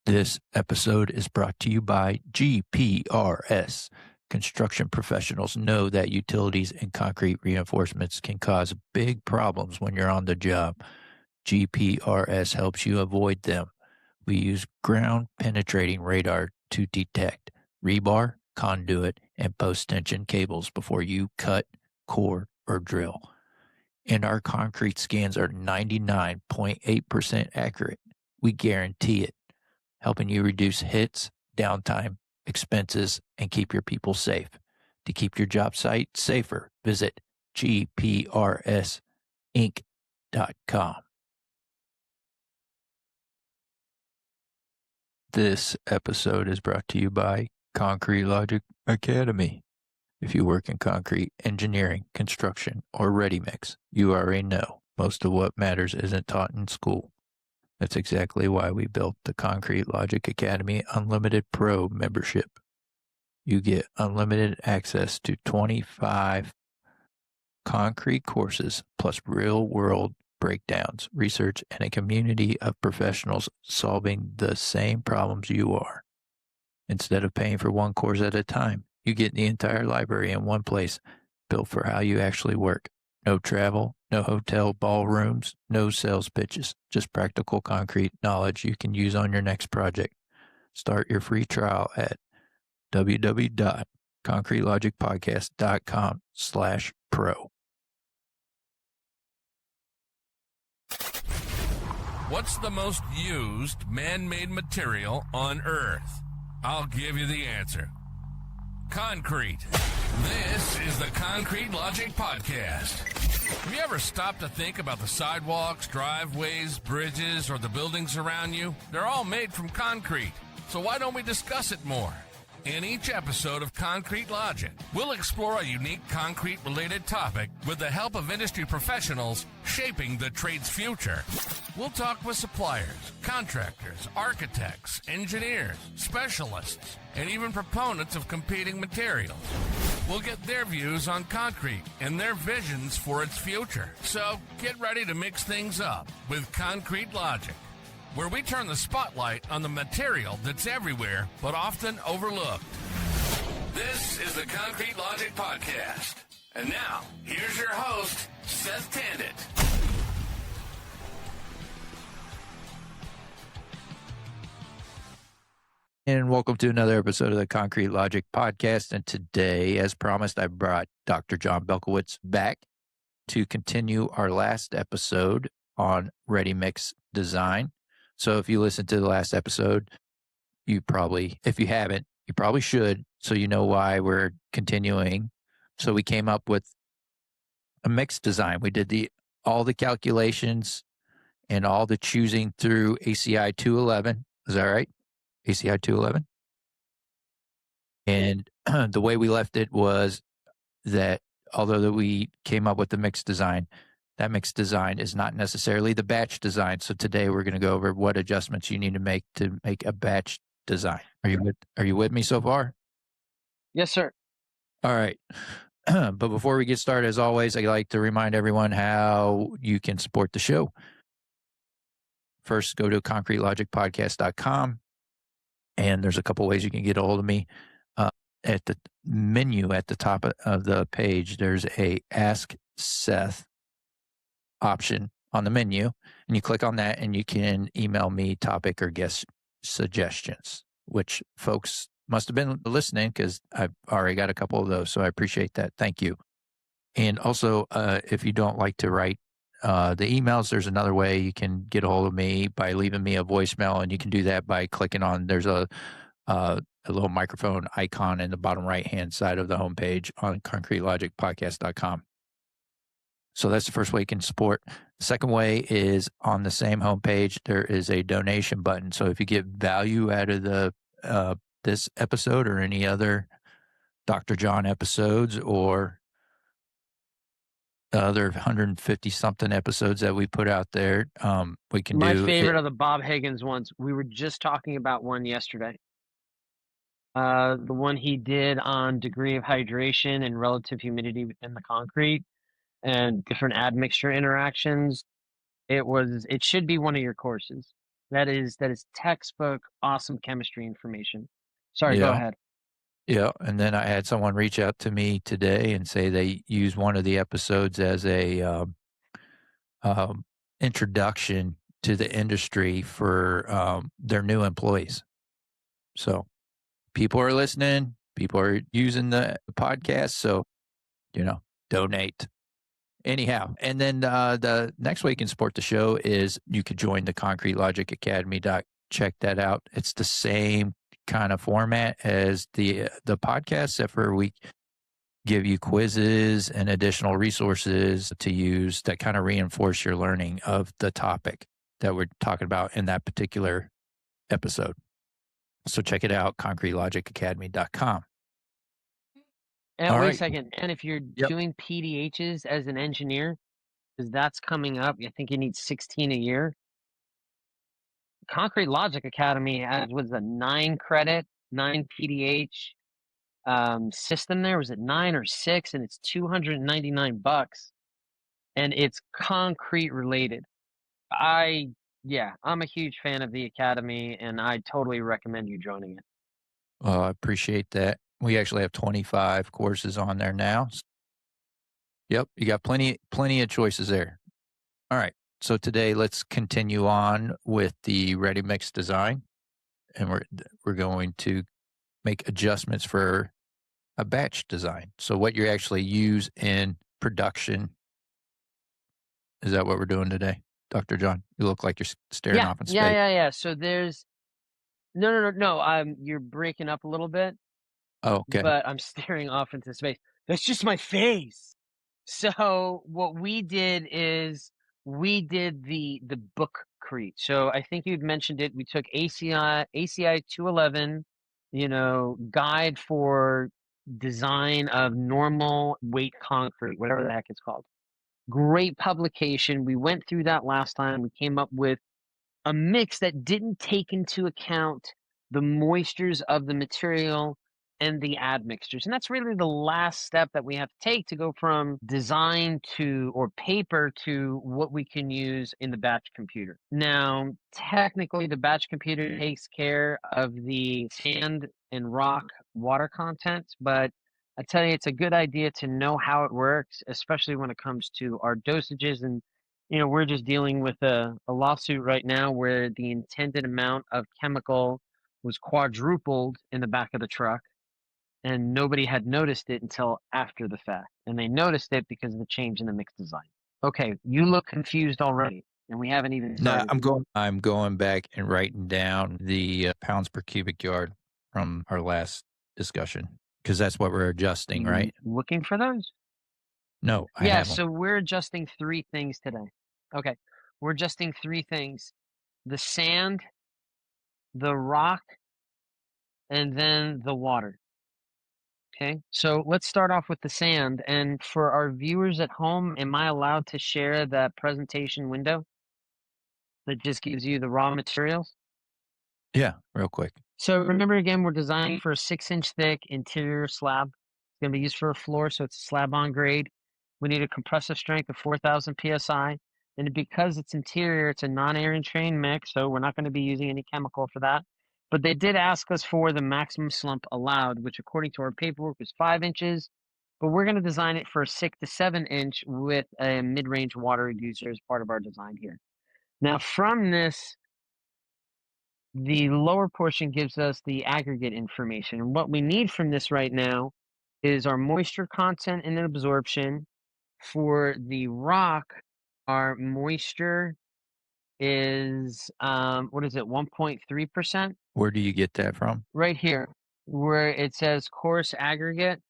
This episode is brought to you by GPRS. Construction professionals know that utilities and concrete reinforcements can cause big problems when you're on the job. GPRS helps you avoid them. We use ground-penetrating radar to detect rebar, conduit, and post-tension cables before you cut, core, or drill. And our concrete scans are 99.8% accurate. We guarantee it, helping you reduce hits, downtime, expenses, and keep your people safe. To keep your job site safer, visit gprsinc.com. This episode is brought to you by Concrete Logic Academy. If you work in concrete, engineering, construction, or ready mix, you already know most of what matters isn't taught in school. That's exactly why we built the Concrete Logic Academy Unlimited Pro membership. You get unlimited access to 25 concrete courses, plus real-world breakdowns, research, and a community of professionals solving the same problems you are. Instead of paying for one course at a time, you get the entire library in one place, built for how you actually work. No travel, no hotel ballrooms, no sales pitches, just practical concrete knowledge you can use on your next project. Start your free trial at www.concretelogicpodcast.com/pro. What's the most used man-made material on Earth? I'll give you the answer. Concrete. This is the Concrete Logic Podcast. Have you ever stopped to think about the sidewalks, driveways, bridges, or the buildings around you? They're all made from concrete. So why don't we discuss it more? In each episode of Concrete Logic, we'll explore a unique concrete-related topic with the help of industry professionals shaping the trade's future. We'll talk with suppliers, contractors, architects, engineers, specialists, and even proponents of competing materials. We'll get their views on concrete and their visions for its future. So get ready to mix things up with Concrete Logic, where we turn the spotlight on the material that's everywhere but often overlooked. This is the Concrete Logic Podcast. And now, here's your host, Seth Tandit. And welcome to another episode of the Concrete Logic Podcast. And today, as promised, I brought Dr. Jon Belkowitz back to continue our last episode on ready mix design. So if you listened to the last episode, you probably, if you haven't, you probably should, so you know why we're continuing. So we came up with a mixed design. We did all the calculations and all the choosing through ACI 211. Is that right? ACI 211. And the way we left it was that although we came up with the mixed design, that mixed design is not necessarily the batch design. So today we're going to go over what adjustments you need to make a batch design. Are you with me so far? Yes, sir. All right. But before we get started, as always, I'd like to remind everyone how you can support the show. First, go to concretelogicpodcast.com. And there's a couple ways you can get a hold of me. At the menu at the top of the page, there's a Ask Seth option on the menu. And you click on that and you can email me topic or guest suggestions, which folks must have been listening because I've already got a couple of those. So I appreciate that. Thank you. And also, if you don't like to write the emails, there's another way you can get a hold of me by leaving me a voicemail, and you can do that by clicking on, there's a little microphone icon in the bottom right-hand side of the homepage on concretelogicpodcast.com. So that's the first way you can support. The second way is on the same homepage, there is a donation button. So if you get value out of this episode or any other Dr. Jon episodes or the other 150 something episodes that we put out there, we can My do. My favorite are the Bob Higgins ones. We were just talking about one yesterday. The one he did on degree of hydration and relative humidity within the concrete and different admixture interactions. It should be one of your courses. That is textbook awesome chemistry information. Sorry, go Yeah. ahead. Yeah. And then I had someone reach out to me today and say they use one of the episodes as a um, introduction to the industry for their new employees. So people are listening, people are using the podcast. So, donate. Anyhow, and then the next way you can support the show is you could join the Concrete Logic Academy. Check that out. It's the same kind of format as the podcast, except for we give you quizzes and additional resources to use that kind of reinforce your learning of the topic that we're talking about in that particular episode. So check it out, concretelogicacademy.com. And All wait a right. second. And if you're Yep. doing PDHs as an engineer, because that's coming up, I think you need 16 a year. Concrete Logic Academy has was a 9 PDH system there. Was it 9 or 6? And it's $299, and it's concrete related. I'm a huge fan of the Academy, and I totally recommend you joining it. I appreciate that. We actually have 25 courses on there now. Yep, you got plenty of choices there. All right. So today let's continue on with the ready mix design, and we're going to make adjustments for a batch design. So what you actually use in production. Is that what we're doing today, Dr. John? You look like you're staring off in space. Yeah. So there's no. You're breaking up a little bit. Oh, okay. But I'm staring off into space. That's just my face. So what we did is we did the bookcrete. So I think you'd mentioned it. We took ACI 211, guide for design of normal weight concrete, whatever the heck it's called. Great publication. We went through that last time. We came up with a mix that didn't take into account the moistures of the material and the admixtures. And that's really the last step that we have to take to go from design or paper to what we can use in the batch computer. Now, technically, the batch computer takes care of the sand and rock water content, but I tell you, it's a good idea to know how it works, especially when it comes to our dosages. And we're just dealing with a lawsuit right now where the intended amount of chemical was quadrupled in the back of the truck, and nobody had noticed it until after the fact. And they noticed it because of the change in the mix design. Okay, you look confused already, and we haven't even No, started. I'm going back and writing down the pounds per cubic yard from our last discussion because that's what we're adjusting, right? Looking for those? No, I haven't. So we're adjusting 3 things today. Okay, we're adjusting 3 things: the sand, the rock, and then the water. Okay, so let's start off with the sand. And for our viewers at home, am I allowed to share that presentation window that just gives you the raw materials? Yeah, real quick. So remember again, we're designing for a 6-inch thick interior slab. It's going to be used for a floor, so it's a slab on grade. We need a compressive strength of 4,000 psi. And because it's interior, it's a non-air entrained mix, so we're not going to be using any chemical for that. But they did ask us for the maximum slump allowed, which according to our paperwork is 5 inches. But we're going to design it for a 6 to 7 inch with a mid-range water reducer as part of our design here. Now from this, the lower portion gives us the aggregate information. And what we need from this right now is our moisture content and absorption. For the rock, our moisture is, 1.3%? Where do you get that from? Right here, where it says coarse aggregate.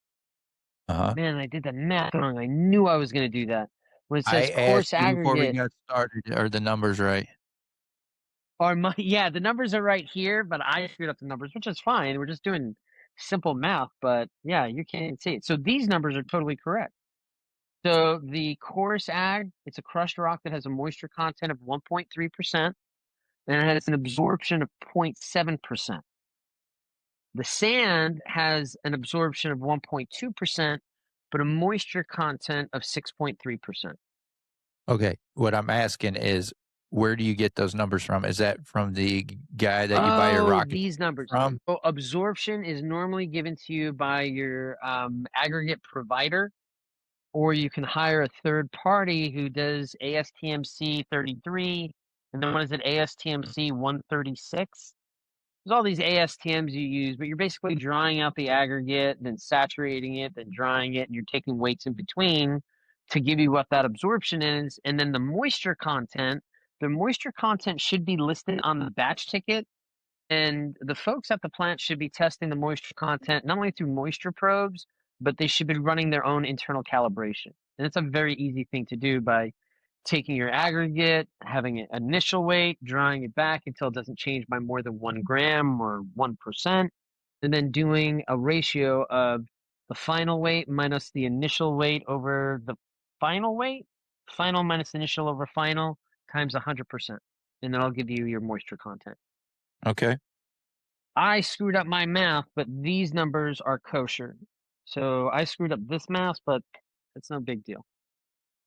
Uh-huh. Man, I did the math wrong. I knew I was going to do that. When it says I coarse asked you before we aggregate, got started, are the numbers right? the numbers are right here, but I screwed up the numbers, which is fine. We're just doing simple math, but yeah, you can't see it. So these numbers are totally correct. So the coarse ag, it's a crushed rock that has a moisture content of 1.3%, and it has an absorption of 0.7%. The sand has an absorption of 1.2%, but a moisture content of 6.3%. Okay. What I'm asking is where do you get those numbers from? Is that from the guy that you buy your Oh, rocket these numbers. from? So absorption is normally given to you by your aggregate provider, or you can hire a third party who does ASTMC 33, and then what is it, ASTMC 136? There's all these ASTMs you use, but you're basically drying out the aggregate, then saturating it, then drying it, and you're taking weights in between to give you what that absorption is. And then the moisture content should be listed on the batch ticket. And the folks at the plant should be testing the moisture content not only through moisture probes, but they should be running their own internal calibration. And it's a very easy thing to do by taking your aggregate, having an initial weight, drying it back until it doesn't change by more than 1 gram or 1%, and then doing a ratio of the final weight minus the initial weight over the final weight, final minus initial over final times 100%. And then I'll give you your moisture content. Okay. I screwed up my math, but these numbers are kosher. So I screwed up this math, but it's no big deal.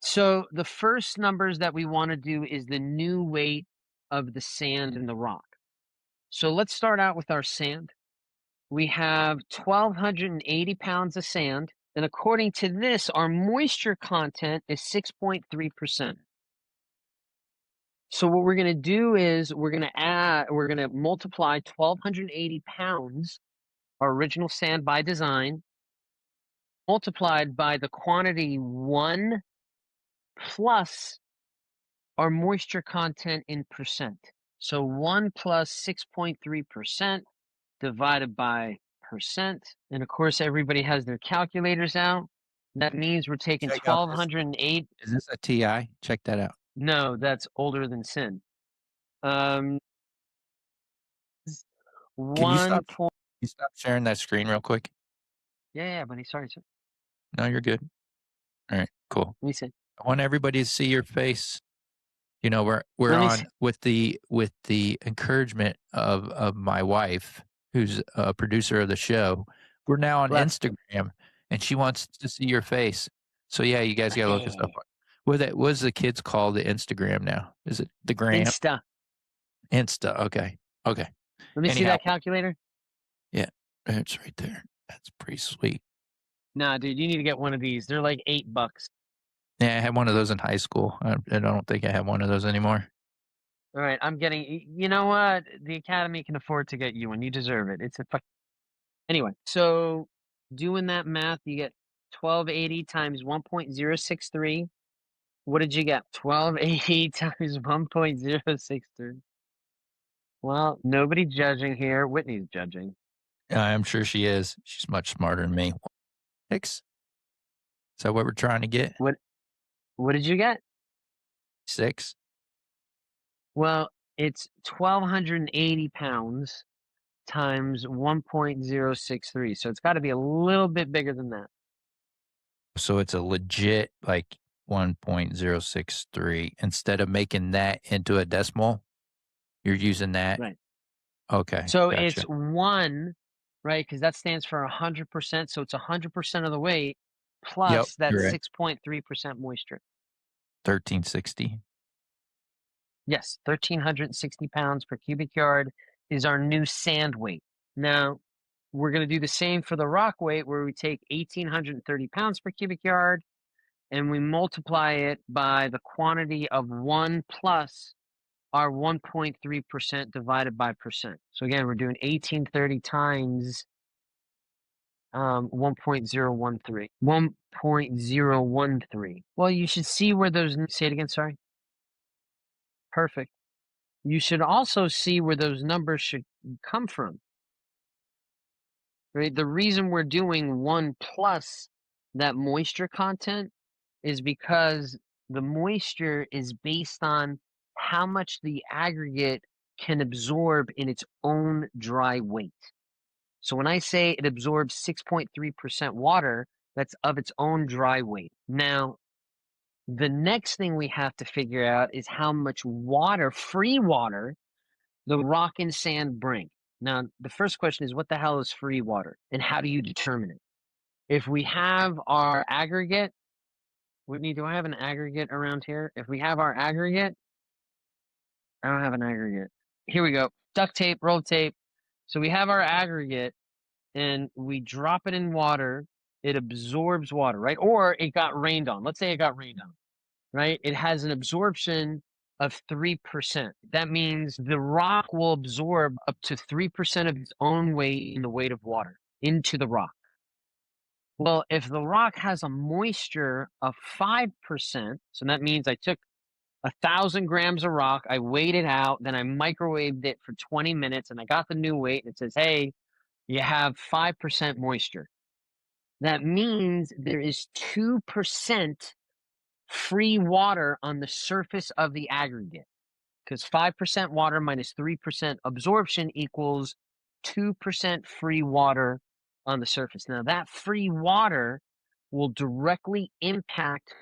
So the first numbers that we want to do is the new weight of the sand and the rock. So let's start out with our sand. We have 1,280 pounds of sand, and according to this, our moisture content is 6.3%. So what we're going to do is we're going to multiply 1,280 pounds, our original sand by design, multiplied by the quantity 1 plus our moisture content in percent. So 1 plus 6.3% divided by percent. And of course, everybody has their calculators out. That means we're taking Check out this. 1,208. Is this a TI? Check that out. No, that's older than sin. Can One point. you stop sharing that screen real quick? Yeah, buddy. Sorry, sir. No, you're good. All right, cool. Let me see. I want everybody to see your face. You know, we're Let me on see. with the encouragement of my wife, who's a producer of the show. We're now on Left. Instagram, and she wants to see your face. So yeah, you guys gotta look this up. What does the kids call the Instagram now? Is it the gram? Insta. Okay. Okay. Let me see Anyhow. that calculator. Yeah, it's right there. That's pretty sweet. Nah, dude, you need to get one of these. They're like $8. Yeah, I had one of those in high school. I don't think I have one of those anymore. All right, I'm getting. You know what? The Academy can afford to get you one. You deserve it. It's a fuck. Anyway, so doing that math, you get 1,280 times 1.063. What did you get? 1,280 times 1.063. Well, nobody judging here. Whitney's judging. I'm sure she is. She's much smarter than me. 6. Is that what we're trying to get? What did you get? 6. Well, it's 1,280 pounds times 1.063. So it's got to be a little bit bigger than that. So it's a legit like 1.063. Instead of making that into a decimal, you're using that. Right. Okay. So gotcha. it's 1, right? Because that stands for 100%. So it's 100% of the weight plus that you're right. 6.3% moisture. 1,360. Yes, 1,360 pounds per cubic yard is our new sand weight. Now, we're going to do the same for the rock weight, where we take 1,830 pounds per cubic yard and we multiply it by the quantity of 1 plus our 1.3% divided by percent. So again, we're doing 1,830 times 1.013. 1.013. Well, you should see where those. Say it again. Sorry. Perfect. You should also see where those numbers should come from. Right? The reason we're doing 1 plus that moisture content is because the moisture is based on how much the aggregate can absorb in its own dry weight. So when I say it absorbs 6.3% water, that's of its own dry weight. Now, the next thing we have to figure out is how much water, free water, the rock and sand bring. Now, the first question is, what the hell is free water, and how do you determine it? If we have our aggregate, Whitney, do I have an aggregate around here? If we have our aggregate, I don't have an aggregate. Here we go. Duct tape, roll tape. So we have our aggregate and we drop it in water. It absorbs water, right? Or it got rained on. Let's say it got rained on, right? It has an absorption of 3%. That means the rock will absorb up to 3% of its own weight in the weight of water into the rock. Well, if the rock has a moisture of 5%, so that means I took 1,000 grams of rock, I weighed it out, then I microwaved it for 20 minutes, and I got the new weight, and it says, hey, you have 5% moisture. That means there is 2% free water on the surface of the aggregate, because 5% water minus 3% absorption equals 2% free water on the surface. Now, that free water will directly impact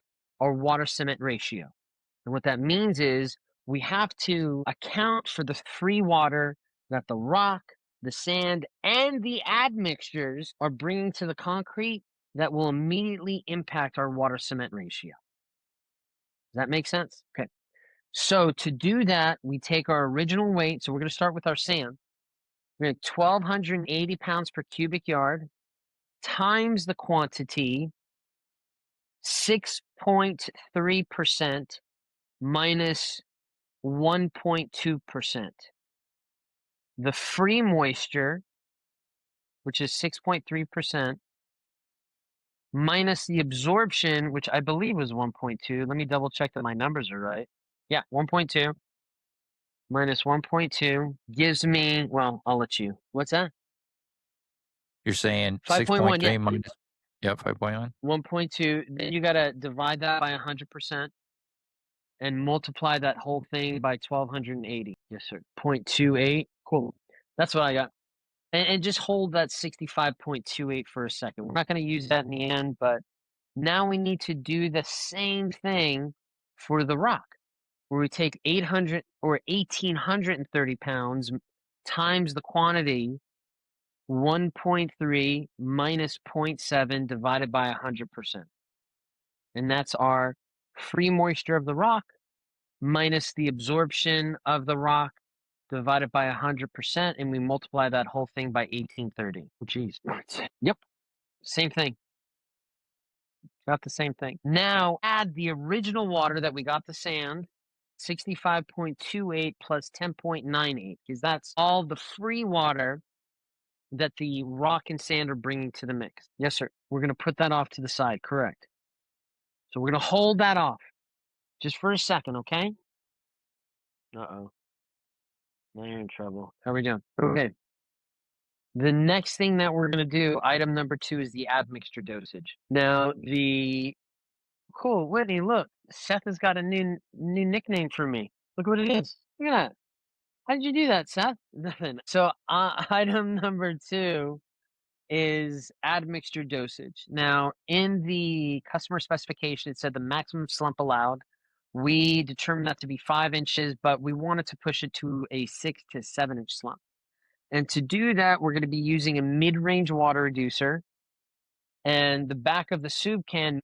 our water cement ratio. And what that means is we have to account for the free water that the rock, the sand, and the admixtures are bringing to the concrete that will immediately impact our water cement ratio. Does that make sense? Okay. So to do that, we take our original weight. So we're going to start with our sand. We're going to 1,280 pounds per cubic yard times the quantity 6.3% minus 1.2%. The free moisture, which is 6.3%, minus the absorption, which I believe was 1.2. Let me double check that my numbers are right. Yeah, 1.2 minus 1.2 gives me, well, I'll let you. What's that? You're saying 5.1, 6.3 yeah. minus, yeah, 5.1. 1.2. Then you got to divide that by 100% and multiply that whole thing by 1,280. Yes, sir. 0.28. Cool. That's what I got. And just hold that 65.28 for a second. We're not going to use that in the end, but now we need to do the same thing for the rock, where we take 800 or 1,830 pounds times the quantity 1.3 minus 0.7 divided by 100%. And that's our free moisture of the rock minus the absorption of the rock divided by 100%. And we multiply that whole thing by 1,830. Jeez. Yep. Same thing. Got the same thing. Now add the original water that we got the sand, 65.28 plus 10.98, because that's all the free water that the rock and sand are bringing to the mix. Yes, sir. We're going to put that off to the side. Correct. So we're going to hold that off just for a second, okay? Uh-oh. Now you're in trouble. How are we doing? Okay. The next thing that we're going to do, item number 2, is the admixture dosage. Now, cool, Whitney, look, Seth has got a new nickname for me. Look what it is. Look at that. How did you do that, Seth? Nothing. So item number 2 is admixture dosage. Now, in the customer specification, it said the maximum slump allowed. We determined that to be 5 inches, but we wanted to push it to a 6 to 7 inch slump. And to do that, we're going to be using a mid-range water reducer. And the back of the soup can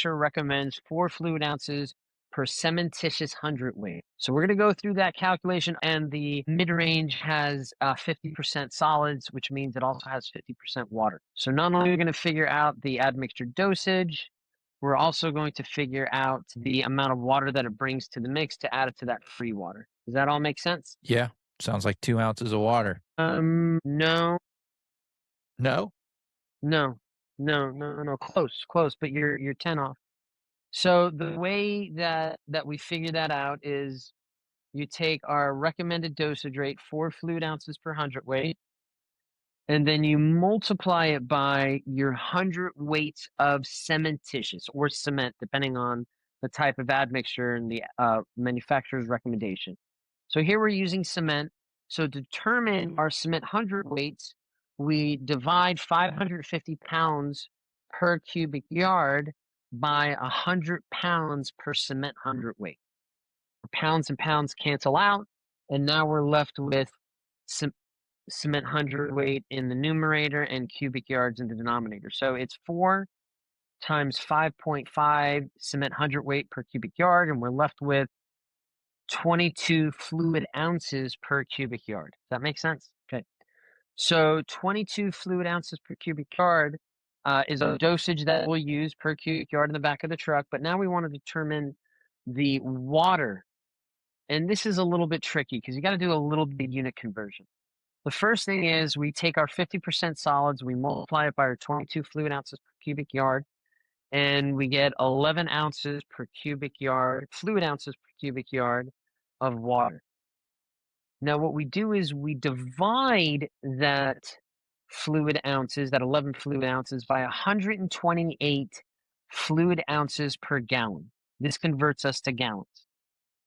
recommends 4 fluid ounces per cementitious hundredweight. So we're going to go through that calculation, and the mid-range has 50% solids, which means it also has 50% water. So not only are we going to figure out the admixture dosage, we're also going to figure out the amount of water that it brings to the mix to add it to that free water. Does that all make sense? Yeah. Sounds like 2 ounces of water. No. No? No. Close, but you're 10 off. So the way that we figure that out is you take our recommended dosage rate, 4 fluid ounces per hundredweight, and then you multiply it by your 100 weights of cementitious or cement, depending on the type of admixture and the manufacturer's recommendation. So here we're using cement. So to determine our cement 100 weights, we divide 550 pounds per cubic yard by 100 pounds per cement 100 weight. Pounds and pounds cancel out, and now we're left with cement 100 weight in the numerator and cubic yards in the denominator. So it's 4 times 5.5 cement 100 weight per cubic yard, and we're left with 22 fluid ounces per cubic yard. Does that make sense? Okay. So 22 fluid ounces per cubic yard is a dosage that we'll use per cubic yard in the back of the truck. But now we want to determine the water. And this is a little bit tricky because you got to do a little bit of unit conversion. The first thing is we take our 50% solids, we multiply it by our 22 fluid ounces per cubic yard, and we get 11 ounces per cubic yard, fluid ounces per cubic yard of water. Now, what we do is we divide that fluid ounces, that 11 fluid ounces, by 128 fluid ounces per gallon. This converts us to gallons.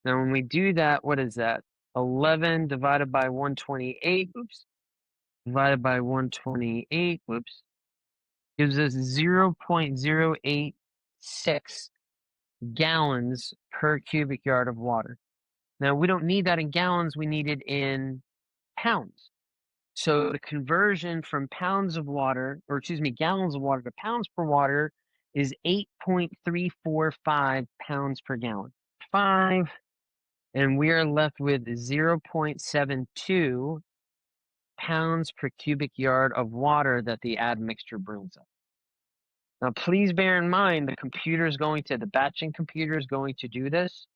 Now, when we do that, what is that? 11 divided by 128, divided by 128, gives us 0.086 gallons per cubic yard of water. Now, we don't need that in gallons, we need it in pounds. So the conversion from gallons of water to pounds per water is 8.345 pounds per gallon. And we are left with 0.72 pounds per cubic yard of water that the admixture brings up. Now, please bear in mind the batching computer is going to do this,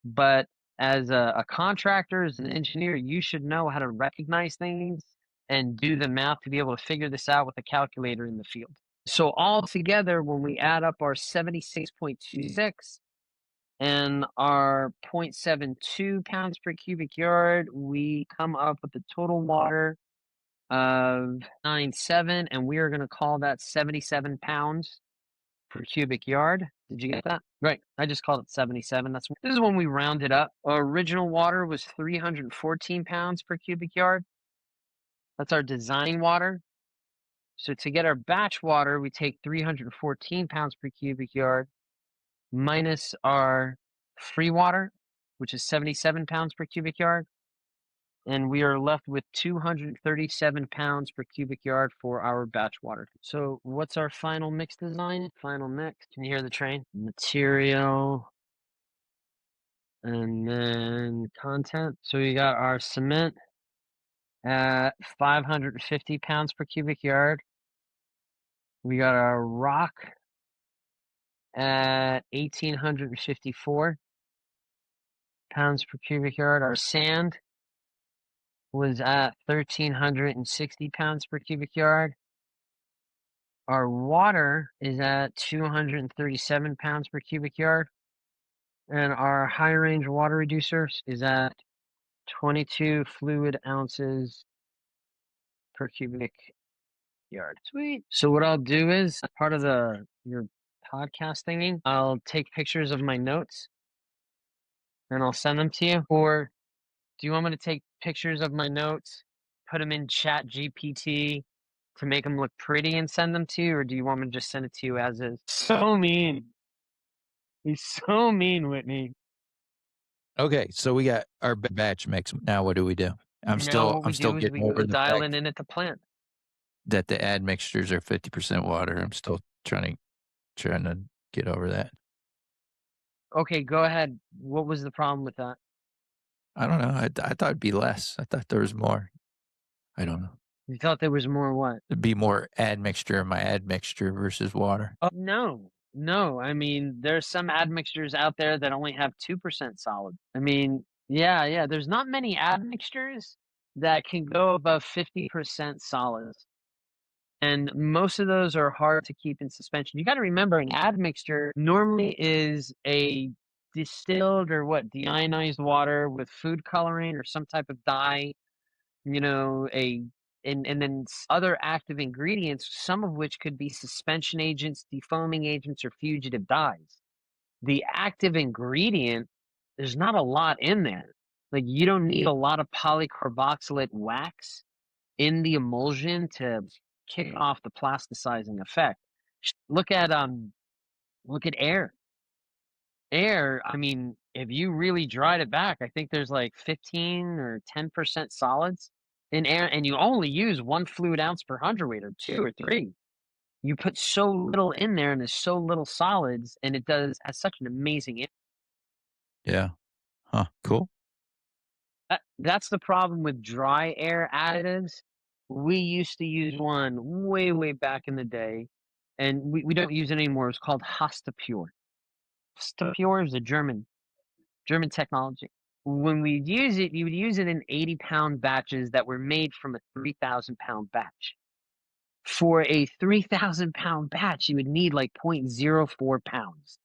but as a contractor, as an engineer, you should know how to recognize things and do the math to be able to figure this out with a calculator in the field. So all together, when we add up our 76.26 and our 0.72 pounds per cubic yard, we come up with the total water of 97, and we are going to call that 77 pounds per cubic yard. Did you get that? Right. I just called it 77. This is when we round it up. Our original water was 314 pounds per cubic yard. That's our design water. So to get our batch water, we take 314 pounds per cubic yard minus our free water, which is 77 pounds per cubic yard. And we are left with 237 pounds per cubic yard for our batch water. So what's our final mix design? Final mix. Can you hear the train? Material. And then content. So we got our cement at 550 pounds per cubic yard. We got our rock at 1,854 pounds per cubic yard. Our sand was at 1,360 pounds per cubic yard. Our water is at 237 pounds per cubic yard. And our high range water reducer is at 22 fluid ounces per cubic yard. Sweet. So what I'll do is, part of your podcast thingy, I'll take pictures of my notes and I'll send them to you. Or do you want me to take pictures of my notes, put them in Chat GPT to make them look pretty and send them to you? Or do you want me to just send it to you as is? So mean. He's so mean, Whitney. Okay, so we got our batch mix. Now what do we do? I'm still getting over the dial fact it in at the plant. that the admixtures are 50% water. I'm still trying to get over that. Okay, go ahead. What was the problem with that? I don't know. I thought it'd be less. I thought there was more. I don't know. You thought there was more what? It'd be more admixture in my admixture versus water. No. I mean, there's some admixtures out there that only have 2% solid. I mean, yeah. There's not many admixtures that can go above 50% solids. And most of those are hard to keep in suspension. You got to remember, an admixture normally is a distilled or deionized water with food coloring or some type of dye, and then other active ingredients, some of which could be suspension agents, defoaming agents, or fugitive dyes. The active ingredient, there's not a lot in there. Like, you don't need a lot of polycarboxylate wax in the emulsion to kick off the plasticizing effect. Look at air. Air, I mean, if you really dried it back, I think there's like 15 or 10% solids in air, and you only use 1 fluid ounce per hundredweight, or 2 or 3. You put so little in there, and there's so little solids, and it has such an amazing. Yeah. Huh. Cool. That's the problem with dry air additives. We used to use one way, way back in the day, and we don't use it anymore. It's called Hostapure. Hostapure is a German technology. When we'd use it, you would use it in 80-pound batches that were made from a 3,000-pound batch. For a 3,000-pound batch, you would need like 0.04 pounds.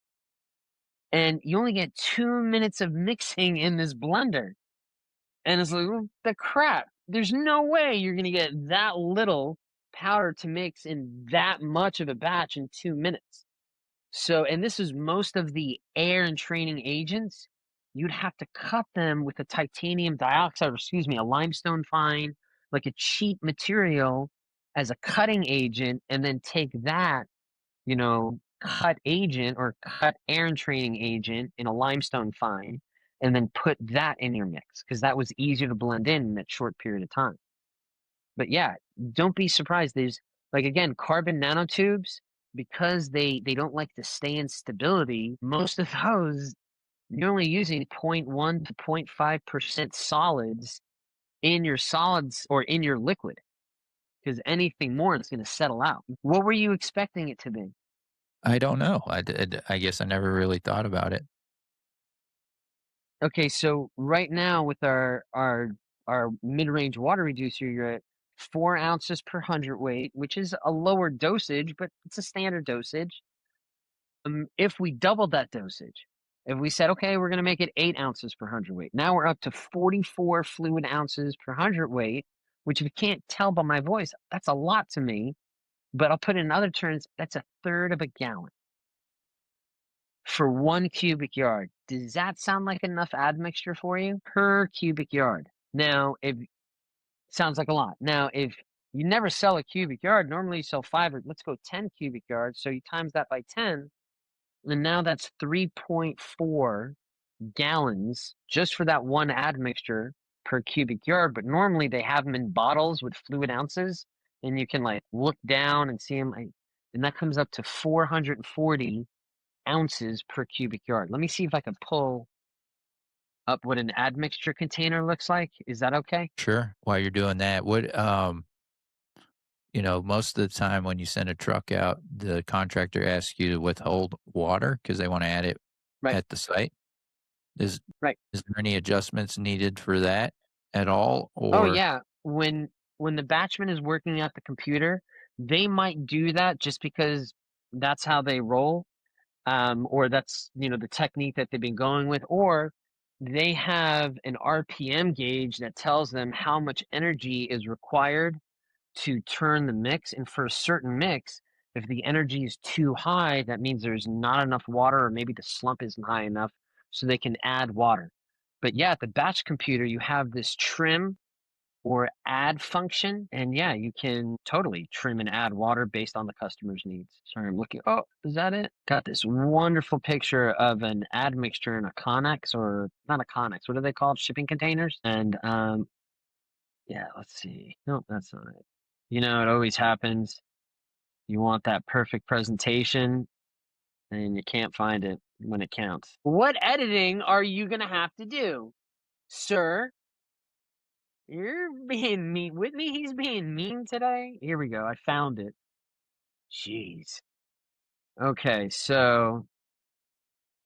And you only get 2 minutes of mixing in this blender. And it's like, "Well, the crap. There's no way you're going to get that little powder to mix in that much of a batch in 2 minutes." So, and this is most of the air and training agents. You'd have to cut them with a titanium dioxide, or excuse me, a limestone fine, like a cheap material as a cutting agent, and then take that, cut agent or cut air and training agent in a limestone fine, and then put that in your mix because that was easier to blend in that short period of time. But yeah, don't be surprised. There's, like, again, carbon nanotubes, because they don't like to stay in stability. Most of those, you're only using 0.1 to 0.5% solids in your solids or in your liquid, because anything more, it's going to settle out. What were you expecting it to be? I don't know. I guess I never really thought about it. Okay, so right now with our mid-range water reducer, you're at 4 ounces per hundredweight, which is a lower dosage, but it's a standard dosage. If we doubled that dosage, if we said, okay, we're going to make it 8 ounces per hundredweight, now we're up to 44 fluid ounces per hundredweight, which, if you can't tell by my voice, that's a lot to me. But I'll put it in other terms, that's a third of a gallon for 1 cubic yard. Does that sound like enough admixture for you per cubic yard? Now, if sounds like a lot. Now, if you never sell a cubic yard, normally you sell 5, or let's go 10 cubic yards. So you times that by 10, and now that's 3.4 gallons just for that one admixture per cubic yard. But normally they have them in bottles with fluid ounces, and you can like look down and see them. And that comes up to 440 ounces per cubic yard. Let me see if I can pull up what an admixture container looks like. Is that okay? Sure. While you're doing that, most of the time when you send a truck out, the contractor asks you to withhold water because they want to add it Right, at the site. Is right. is there any adjustments needed for that at all? Oh Or yeah. When the batchman is working at the computer, they might do that just because that's how they roll. Or that's, the technique that they've been going with, or they have an RPM gauge that tells them how much energy is required to turn the mix. And for a certain mix, if the energy is too high, that means there's not enough water, or maybe the slump isn't high enough, so they can add water. But yeah, at the batch computer, you have this trim or add function. And yeah, you can totally trim and add water based on the customer's needs. Sorry, I'm looking. Oh, is that it? Got this wonderful picture of an admixture in a Connex, or not a Connex. What are they called? Shipping containers. And yeah, let's see. Nope, that's not it. It always happens. You want that perfect presentation, and you can't find it when it counts. What editing are you going to have to do, sir? You're being mean. Whitney, he's being mean today. Here we go. I found it. Jeez. Okay, so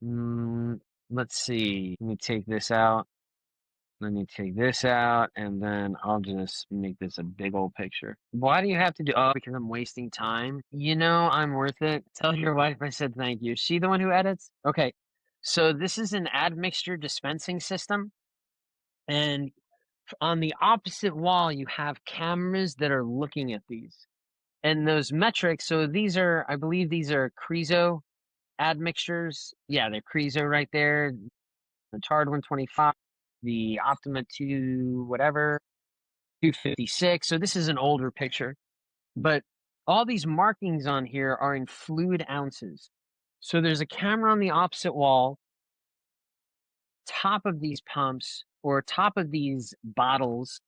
mm, let's see. Let me take this out. Let me take this out, and then I'll just make this a big old picture. Why do you have to do? Oh, because I'm wasting time. I'm worth it. Tell your wife I said thank you. Is she the one who edits? Okay, so this is an admixture dispensing system, and on the opposite wall, you have cameras that are looking at these. And those metrics, so these are, I believe these are Crezo admixtures. Yeah, they're Crezo right there. The Tard 125, the Optima 2, whatever, 256. So this is an older picture. But all these markings on here are in fluid ounces. So there's a camera on the opposite wall, top of these pumps, or top of these bottles.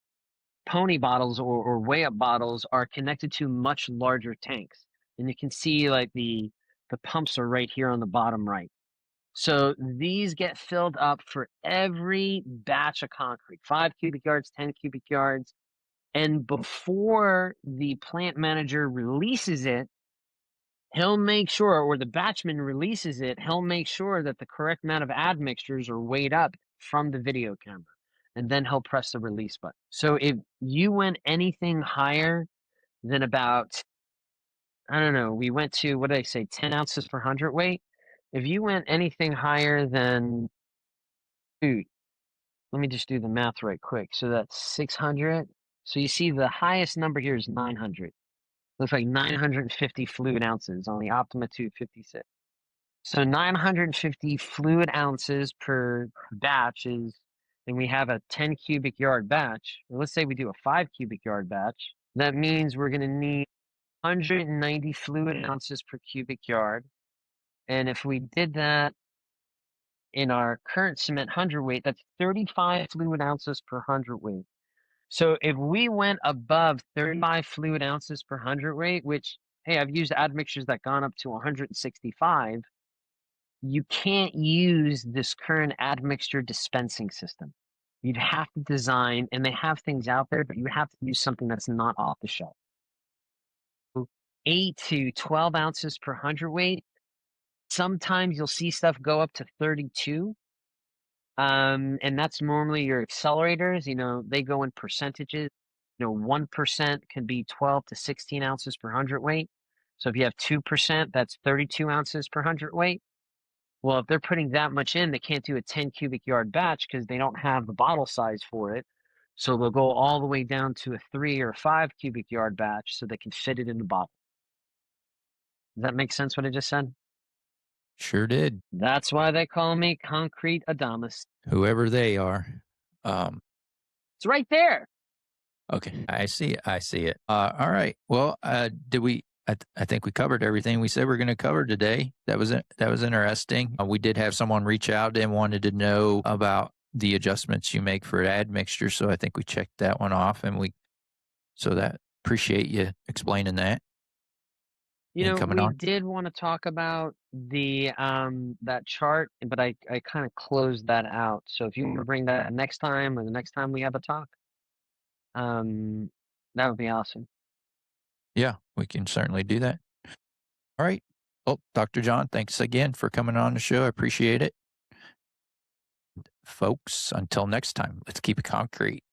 Pony bottles or way up bottles are connected to much larger tanks. And you can see like the pumps are right here on the bottom right. So these get filled up for every batch of concrete, 5 cubic yards, 10 cubic yards. And before the plant manager releases it, he'll make sure, or the batchman releases it, he'll make sure that the correct amount of admixtures are weighed up from the video camera. And then he'll press the release button. So if you went anything higher than about, I don't know, we went to, what did I say, 10 ounces per hundredweight? If you went anything higher than, dude, let me just do the math right quick. So that's 600. So you see the highest number here is 900. Looks like 950 fluid ounces on the Optima 256. So 950 fluid ounces per batch is, and we have a 10 cubic yard batch. Let's say we do a 5 cubic yard batch. That means we're going to need 190 fluid ounces per cubic yard. And if we did that in our current cement hundredweight, that's 35 fluid ounces per hundredweight. So if we went above 35 fluid ounces per hundredweight, which, hey, I've used admixtures that gone up to 165, you can't use this current admixture dispensing system. You'd have to design, and they have things out there, but you have to use something that's not off the shelf. 8 to 12 ounces per hundredweight. Sometimes you'll see stuff go up to 32. And that's normally your accelerators, they go in percentages. 1% can be 12 to 16 ounces per hundredweight. So if you have 2%, that's 32 ounces per hundredweight. Well, if they're putting that much in, they can't do a 10 cubic yard batch because they don't have the bottle size for it. So they'll go all the way down to a 3 or 5 cubic yard batch so they can fit it in the bottle. Does that make sense what I just said? Sure did. That's why they call me Concrete Adamus. Whoever they are. It's right there. Okay, I see it. All right. Well, did we? I think we covered everything we said we're going to cover today. That was interesting. We did have someone reach out and wanted to know about the adjustments you make for admixture, so I think we checked that one off, and appreciate you explaining that. We did want to talk about the that chart, but I kind of closed that out. So if you want to bring that next time or the next time we have a talk, that would be awesome. Yeah, we can certainly do that. All right. Well, Dr. Jon, thanks again for coming on the show. I appreciate it. Folks, until next time, let's keep it concrete.